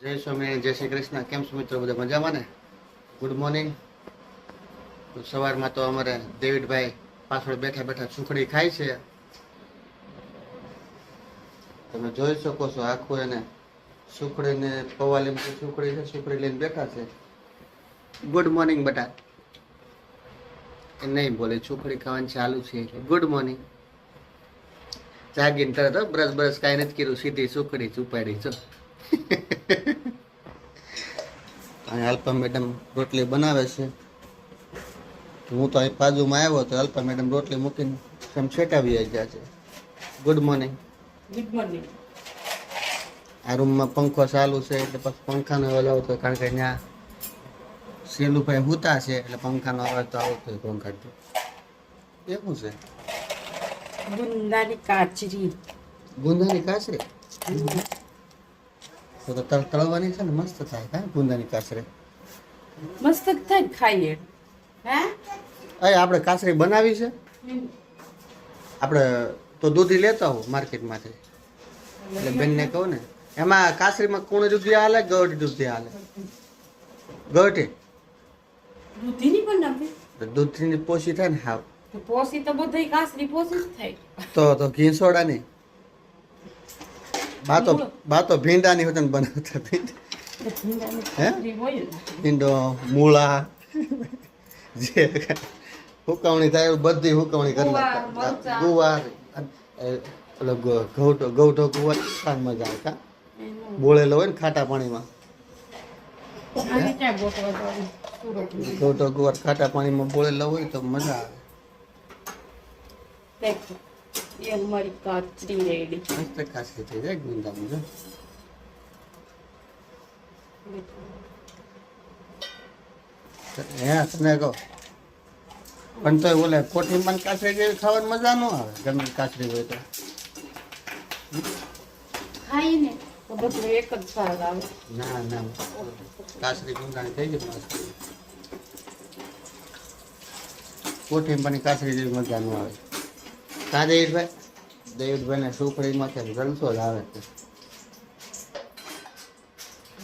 જય સ્વામી, જય શ્રી કૃષ્ણ. કેમ છો મિત્રો? બધા મજામાં ને? Good morning. તો સવારમાં તો અમારે ડેવિડભાઈ પાછળ બેઠા બેઠા સુખડી ખાય છે. તમે જોઈ શકો છો આખું એને સુખડીને પૌવા લીંબુ સુખડી છે, સુખડી લઈને બેઠા છે. ગુડ મોર્નિંગ બેટા. એ નહીં બોલે, સુખડી ખાવાનું ચાલુ છે એટલે ગુડ મોર્નિંગ. જાગીને તરત બ્રશ બ્રશ કાંઈ નથી કર્યું, સીધી સુખડી ઉપાડી છો. અને અલ્પા મેડમ રોટલી બનાવે છે. હું તો અહીં બાજુમાં આવ્યો તો અલ્પા મેડમ રોટલી મૂકીને છેટાવી ગયા છે. Good morning. Good morning. આ રૂમમાં પંખો ચાલુ છે એટલે પછી પંખાનો અવાજ આવતો હોય, કારણ કે ત્યાં સેલુભાઈ હુતા છે એટલે પંખાનો અવાજ તો આવતો હોય. પંખા એવું છે. ગુંદાની કાચરી. ગુંદાની કાચરી તો તળવાની છે ને, મસ્ત થાય. હા, ગુંદાની કાચરી મસ્ત થાય ખાઈએ. હે આપણે કાચરી બનાવી છે. આપણે તો દૂધી લેતા હોઉં માર્કેટમાંથી, એટલે બેનને કહું ને, એમાં કાચરીમાં કોણ દૂધી હાલે? ગવટી દૂધી હાલે. ગવટી દૂધીની પણ નાખે દૂધની પોસી થાય ને. હાવ તો પોસી તો બધી કાસરી પોસી જ થાય. તો ઘી સોડા નહીં. બા તો ભીંડાની હોતે બનાવતા. હે ભીંડો, મૂળા, જે હુકવણી થાય બધી હુકવણી કરી નાખતા. ગુવાર, ગૌઠો ગુવાર મજા આવે. કા બોળેલો હોય ને ખાટા પાણીમાં, ગૌઠો ગુવાર ખાટા પાણીમાં બોળેલો હોય તો મજા આવે. દેખો ये हमारी काचरी रेडी. મસ્ત કાચરી થઈ જાય ગુંદામાં. જો હે તને કહો પણ તો ઓલે કોઠીમાં કાચરી જેવી ખાવાની મજા ન આવે. ગમે કાચરી હોય તો ખાઈ ને તો બધું એક જ સ્વાદ આવે. ના ના, કાચરી ગુંદાની થઈ ગઈ મસ્ત. કોઠીમાં કાચરી જેવી મજા ન આવે. કાં દેવીભાઈને સુખડીમાંથી જલસો જ આવે છે.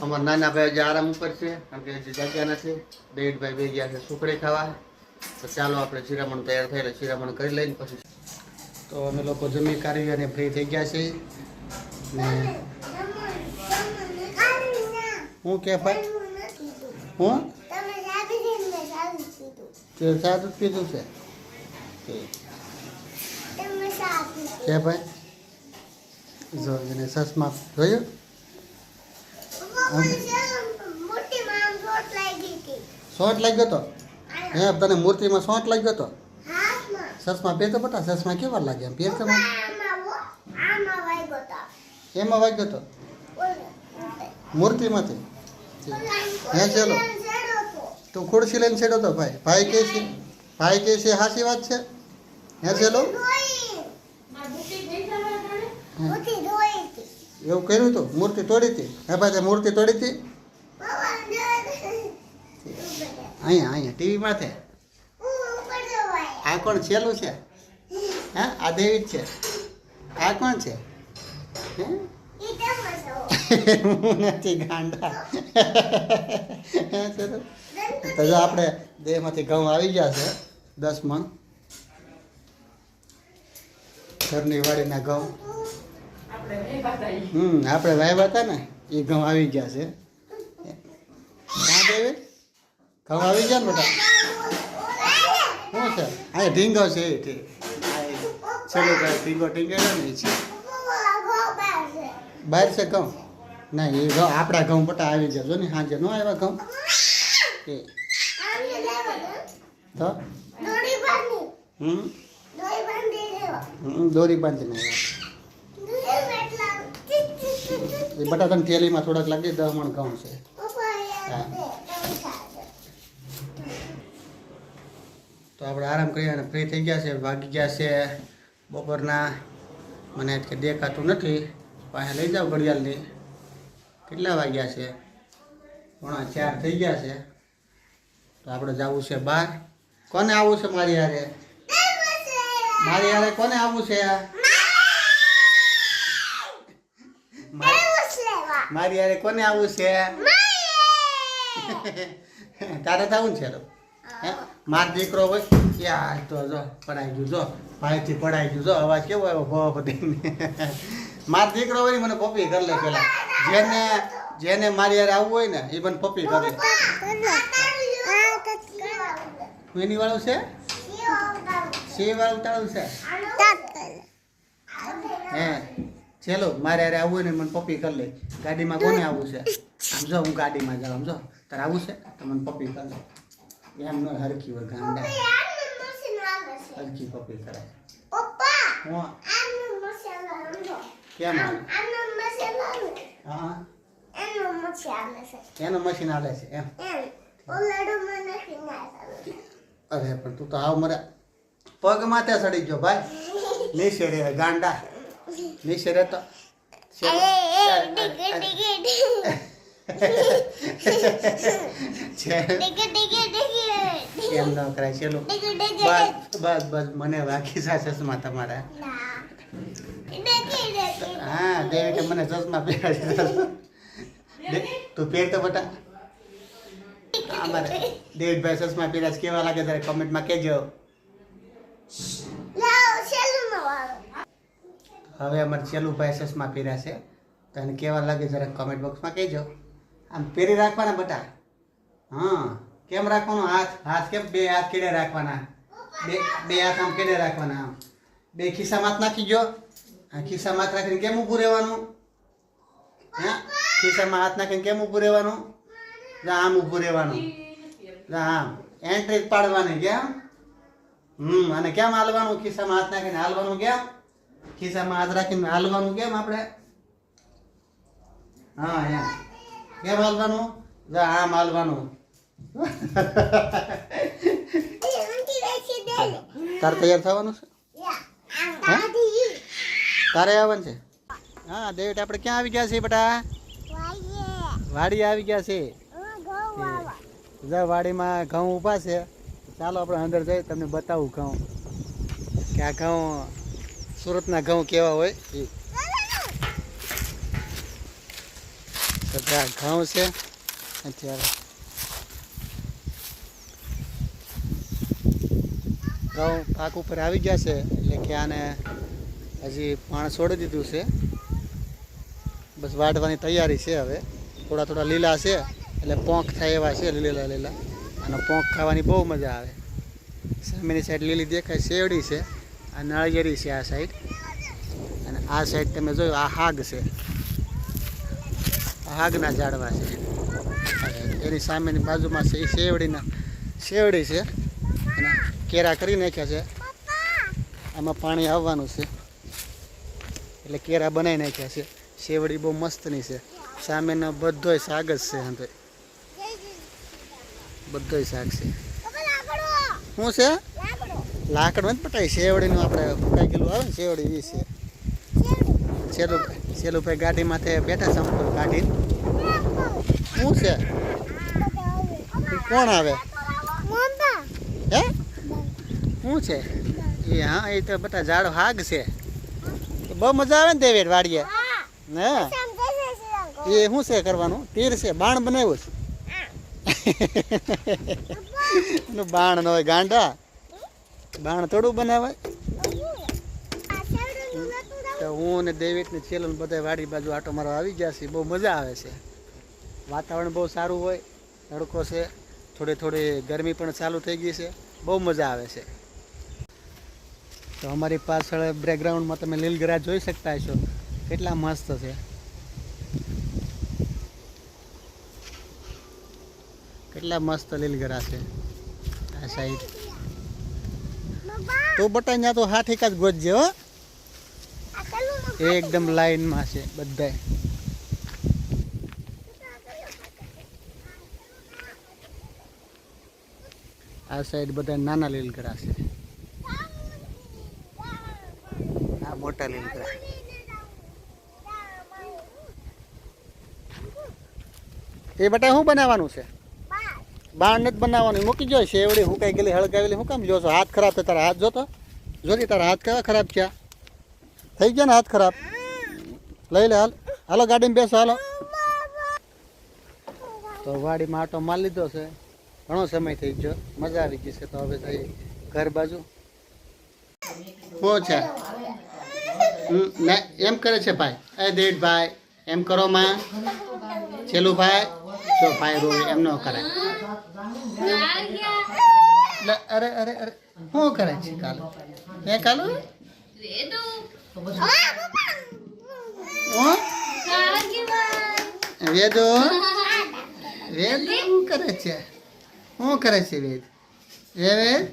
અમારા નાના ભાઈ જે આરામ ઉપર છે, કારણ કે હજી જાગ્યા નથી. દેવીભાઈ બે ગયા છે સુખડી ખાવા. તો ચાલો આપણે શિરામણ તૈયાર થયેલા શિરામણ કરી લઈને પછી તો અમે લોકો જમી કાઢી અને ફ્રી થઈ ગયા છીએ. ને હું કે ભાઈ હું તે ચા દૂધ પીધું છે કે ભાઈ? જો એને સસમાં જોયું. શોટ લાગ્યો તો હે તને? મૂર્તિમાં શોટ લાગ્યો તો? સસમાં પહેરતો બટા. સસમાં કેવા લાગે એમ પહેરતો? એમાં વાગ્યો તો મૂર્તિમાંથી. હે ચલો તું ખુરશી લઈને છેડો તો ભાઈ. ભાઈ કે છે હાસી વાત છે. હે ચલો એવું કર્યું હતું? મૂર્તિ તોડી હતી? હે ભાઈ મૂર્તિ તોડી હતી અહીંયા ટીવીમાં છે. આ કોણ છેલું છે? હા, આ દેવી જ છે. આ કોણ છે? હું નથી ગાંડા. તો જો આપણે દેહમાંથી ઘઉં આવી ગયા છે 10 મણ. ઘરની વાડીના ઘઉં આપણે વાવ્યા હતા ને, એ ઘઉં આવી ગયા છે. ક્યાં દેવી ઘઉં આવી ગયા ને બેટા? શું છે? અહીંયા ઢીંગો છે. ચલો ઢીંગો ઢીંગેલો ને છે બહાર છે ઘઉં. ના, એ ઘઉં આપણા ઘઉં બટા આવી ગયા. જો ને સાંજે ન આવ્યા ઘઉં તો દોરી બાંધીને આવ્યા. એ બટા તને થેલીમાં થોડાક લાગી 10 મણ ઘઉં છે. હા, તો આપણે આરામ કરી અને ફ્રી થઈ ગયા છે. વાગી ગયા છે બપોરના. મને કે દેખાતું નથી. પાસે લઈ જાઓ ઘડિયાળની. કેટલા વાગ્યા છે? 3:45 થઈ ગયા છે. તો આપણે જવું છે બહાર. કોને આવવું છે મારી હારે? મારી હારે કોને આવવું છે? મારી યારે કોને આવું છે તારે થવું છે તો હે માર દીકરો હોય યાર તો જો પડાઈ ગયું જો ભાઈથી પડાઈ ગયું જો અવાજ કેવો આવ્યો ભો બધી માર દીકરો હોય ને મને પપ્પી કરી લે પેલા જેને મારી યારે આવવું હોય ને એ મને પપ્પી કરી લે એની વાળું છે સી વાળું તાળું છે હે ચલો મારે યારે આવવું હોય ને મને પપ્પી કરી લે ગાડીમાં કોને આવવું છે આમ જો હું ગાડીમાં જાઉં આમ જો તારે આવવું છે તો મને પપ્પી કરી લે એમ ન હરખી હોય ગાંડા હરખી પપ્પી કરે હું કેમ હા એનું મશીન હાલે છે એમ અરે પણ તું તો આવ મરે પગ માથે સડી ગયો ભાઈ નીચે રે ગાંડા નીચે રે તો એમ ન કરાય ચલો બસ બસ મને વાગી જાય ચશ્મા તમારા હા દેવી મને ચશ્મા પહેરાડી તું પહેર તો બટા અમારે દેવીભાઈ ચશ્મા પહેર્યા કેવા લાગે તારે કમેન્ટમાં કહેજો હવે અમારે ચેલુભાઈ ચશ્મા પહેર્યા છે તને કેવા લાગે જરા કમેન્ટ બોક્સમાં કહેજો આમ પહેરી રાખવાના બટા હા કેમ રાખવાનો હાથ કેમ બે હાથ કેડે રાખવાના બે હાથ આમ કેડે રાખવાના આમ બે ખિસ્સામાં હાથ નાખી ગયો આ ખિસ્સામાં હાથ રાખીને કેમ ઊભું રહેવાનું હા ખિસ્સામાં હાથ નાખીને કેમ ઊભું રહેવાનું આમ ઊભું રહેવાનું આમ એન્ટ્રી પાડવાની કેમ અને કેમ હાલવાનું ખિસ્સામાં હાથ નાખીને હાલવાનું કેમ ખિસ્સામાં હાથ રાખીને હાલવાનું કેમ આપણે હા એમ કેમ હાલવાનું આમ હાલવાનું તારે તૈયાર થવાનું છે તારે આવવાનું છે હા દેવટ આપણે ક્યાં આવી ગયા છે બેટા વાડી આવી ગયા છે વાડીમાં ઘઉં ઊભા છે ચાલો આપણે અંદર જઈ તમને બતાવું ઘઉં કે આ ઘઉં સુરતના ઘઉં કેવા હોય એ ઘઉં છે અત્યારે ઘઉં પાક ઉપર આવી ગયા છે એટલે કે આને હજી પાણ છોડી દીધું છે બસ વાઢવાની તૈયારી છે હવે થોડા થોડા લીલા છે એટલે પોંખ થાય એવા છે લીલા લીલા અને પોંખ ખાવાની બહુ મજા આવે સામેની સાઈડ લીલી દેખાય શેવડી છે આ નાળિયેરી છે આ સાઈડ અને આ સાઈડ તમે જોયું આ હાગ છે આ હાગના ઝાડવા છે એની સામેની બાજુમાં છે એ શેવડી છે અને કેરા કરી નાખ્યા છે આમાં પાણી આવવાનું છે એટલે કેરા બનાવી નાખ્યા છે શેવડી બહુ મસ્તની છે સામેનો બધોય શાક જ છે હવે બધોય શાક છે શું છે લાકડું જ પટાય શેવડીનું આપણે ફૂકાઈ ગયેલું આવે ને શેવડી એ છે સેલુભાઈ ગાડી માથે બેઠા છે અમુક કાઢીને શું છે કોણ આવે હે શું છે એ હા એ તો બધા ઝાડ હાગ છે બહુ મજા આવે ને દેવેડ વાડીએ હે એ શું છે કરવાનું તીર છે બાણ બનાવ્યું છે બાણ ન હોય ગાંડા બાણ થોડું બનાવાય તો હું ને દેવિત ને છેલ્લું બધા વાડી બાજુ આટો મારો આવી ગયા છે બહુ મજા આવે છે વાતાવરણ બહુ સારું હોય તડકો છે થોડી થોડી ગરમી પણ ચાલુ થઈ ગઈ છે બહુ મજા આવે છે તો અમારી પાછળ બેકગ્રાઉન્ડમાં તમે લીલગરા જોઈ શકતા હશો કેટલા મસ્ત છે કેટલા મસ્ત લીલગરા છે આ સાઈડ તો બટા ત્યાં તો હાથ એકા જ ગોતજે હો એકદમ લાઈનમાં છે બધાય આ સાઈડ બધા નાના લીલગરા છે આ મોટા લીલગરા એ બટા શું બનાવવાનું છે બાણ નથી બનાવવાનું મૂકી જો શેવડી હુકાઈ ગયેલી હળગાવેલી શું કામ જોશો હાથ ખરાબ છે તારા હાથ જોતો જોતી તારા હાથ કેવા ખરાબ થયા થઈ ગયા ને હાથ ખરાબ લઈ લે હાલ હાલો ગાડીમાં બેસો હાલો તો વાડીમાં આટો મારી લીધો છે, ઘણો સમય થઈ ગયો, મજા આવી ગઈ છે. તો હવે જઈએ ઘર બાજુ. શું છે? એમ કરે છે ભાઈ, એ દેઠભાઈ એમ કરો માં. છેલ્લું ભાઈ, જો ભાઈ રોવે એમ ન કરાય. અરે અરે અરે શું કરે છે કાલો? એ કાલો વેદો વેદ શું કરે છે? શું કરે છે વેદ? વેદ